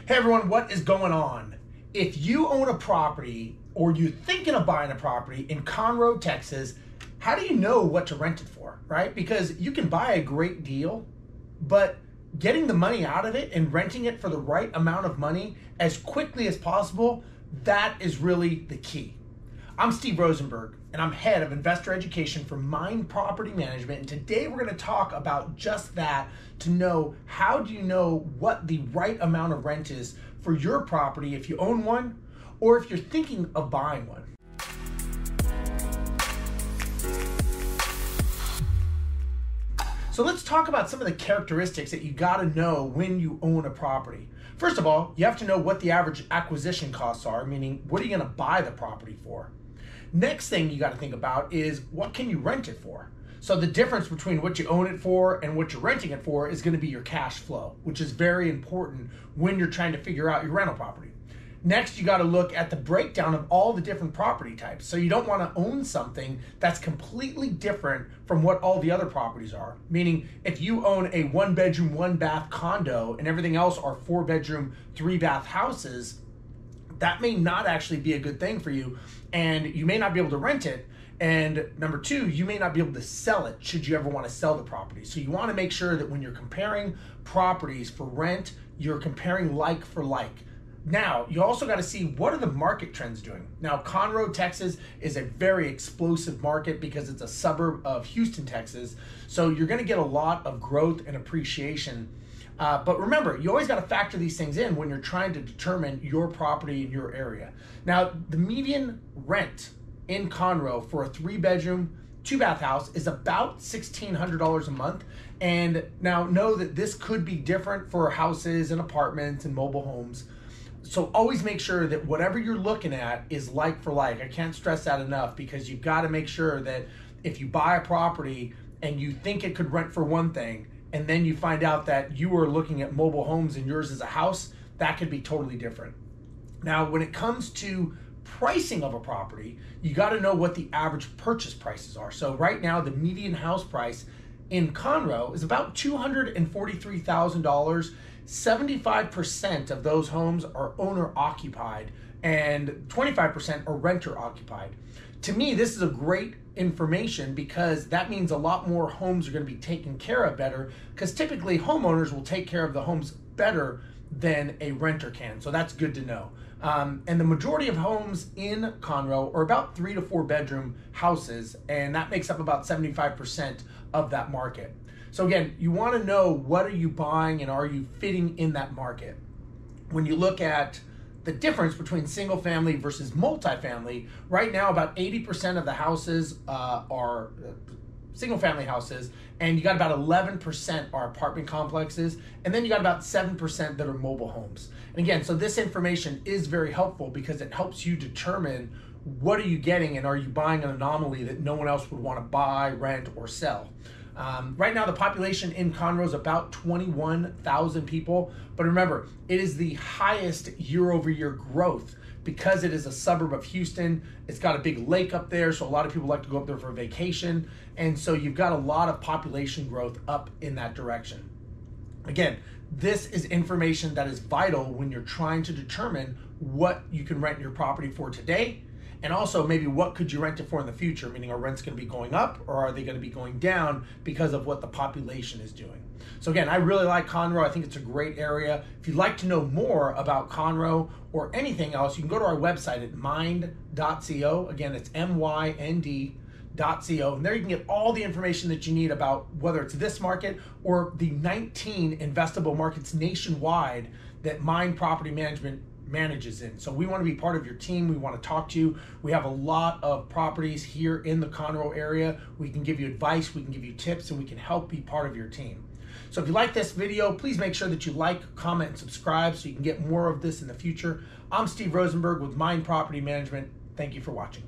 Hey everyone, what is going on? If you own a property or you're thinking of buying a property in Conroe, Texas, how do you know what to rent it for, right? Because you can buy a great deal, but getting the money out of it and renting it for the right amount of money as quickly as possible, that is really the key. I'm Steve Rosenberg, and I'm head of investor education for Mynd Property Management. And today we're going to talk about just that, to know how do you know what the right amount of rent is for your property if you own one or if you're thinking of buying one. So let's talk about some of the characteristics that you got to know when you own a property. First of all, you have to know what the average acquisition costs are, meaning what are you going to buy the property for? Next thing you got to think about is what can you rent it for? So the difference between what you own it for and what you're renting it for is going to be your cash flow, which is very important when you're trying to figure out your rental property. Next, you got to look at the breakdown of all the different property types. So you don't want to own something that's completely different from what all the other properties are. Meaning, if you own a 1-bedroom, 1-bath condo and everything else are 4-bedroom, 3-bath houses, that may not actually be a good thing for you, and you may not be able to rent it. And number two, you may not be able to sell it should you ever want to sell the property. So you want to make sure that when you're comparing properties for rent, you're comparing like for like. Now, you also got to see what are the market trends doing. Now, Conroe, Texas is a very explosive market because it's a suburb of Houston, Texas. So you're going to get a lot of growth and appreciation. But remember, you always got to factor these things in when you're trying to determine your property in your area. Now, the median rent in Conroe for a 3-bedroom, 2-bath house is about $1,600 a month. And now know that this could be different for houses and apartments and mobile homes. So always make sure that whatever you're looking at is like for like. I can't stress that enough, because you've got to make sure that if you buy a property and you think it could rent for one thing, and then you find out that you are looking at mobile homes and yours is a house, that could be totally different. Now, when it comes to pricing of a property, you got to know what the average purchase prices are. So right now, the median house price in Conroe is about $243,000. 75% of those homes are owner occupied and 25% are renter occupied. To me, this is a great information because that means a lot more homes are going to be taken care of better, because typically homeowners will take care of the homes better than a renter can. So that's good to know. And the majority of homes in Conroe are about 3 to 4 bedroom houses, and that makes up about 75% of that market. So again, you want to know what are you buying and are you fitting in that market. When you look at the difference between single family versus multifamily, right now about 80% of the houses are single family houses, and you got about 11% are apartment complexes, and then you got about 7% that are mobile homes. And again, so this information is very helpful because it helps you determine what are you getting and are you buying an anomaly that no one else would want to buy, rent, or sell. Right now, the population in Conroe is about 21,000 people. But remember, it is the highest year-over-year growth because it is a suburb of Houston. It's got a big lake up there, so a lot of people like to go up there for a vacation. And so you've got a lot of population growth up in that direction. Again, this is information that is vital when you're trying to determine what you can rent your property for today. And also maybe what could you rent it for in the future, meaning are rents going to be going up or are they going to be going down because of what the population is doing. So again, I really like Conroe. I think it's a great area. If you'd like to know more about Conroe or anything else, you can go to our website at mynd.co. Again, it's MYND.co. And there you can get all the information that you need about whether it's this market or the 19 investable markets nationwide that Mynd Property Management manages in. So we want to be part of your team. We want to talk to you. We have a lot of properties here in the Conroe area. We can give you advice, we can give you tips, and we can help be part of your team. So if you like this video, please make sure that you like, comment, and subscribe so you can get more of this in the future. I'm Steve Rosenberg with Mynd Property Management. Thank you for watching.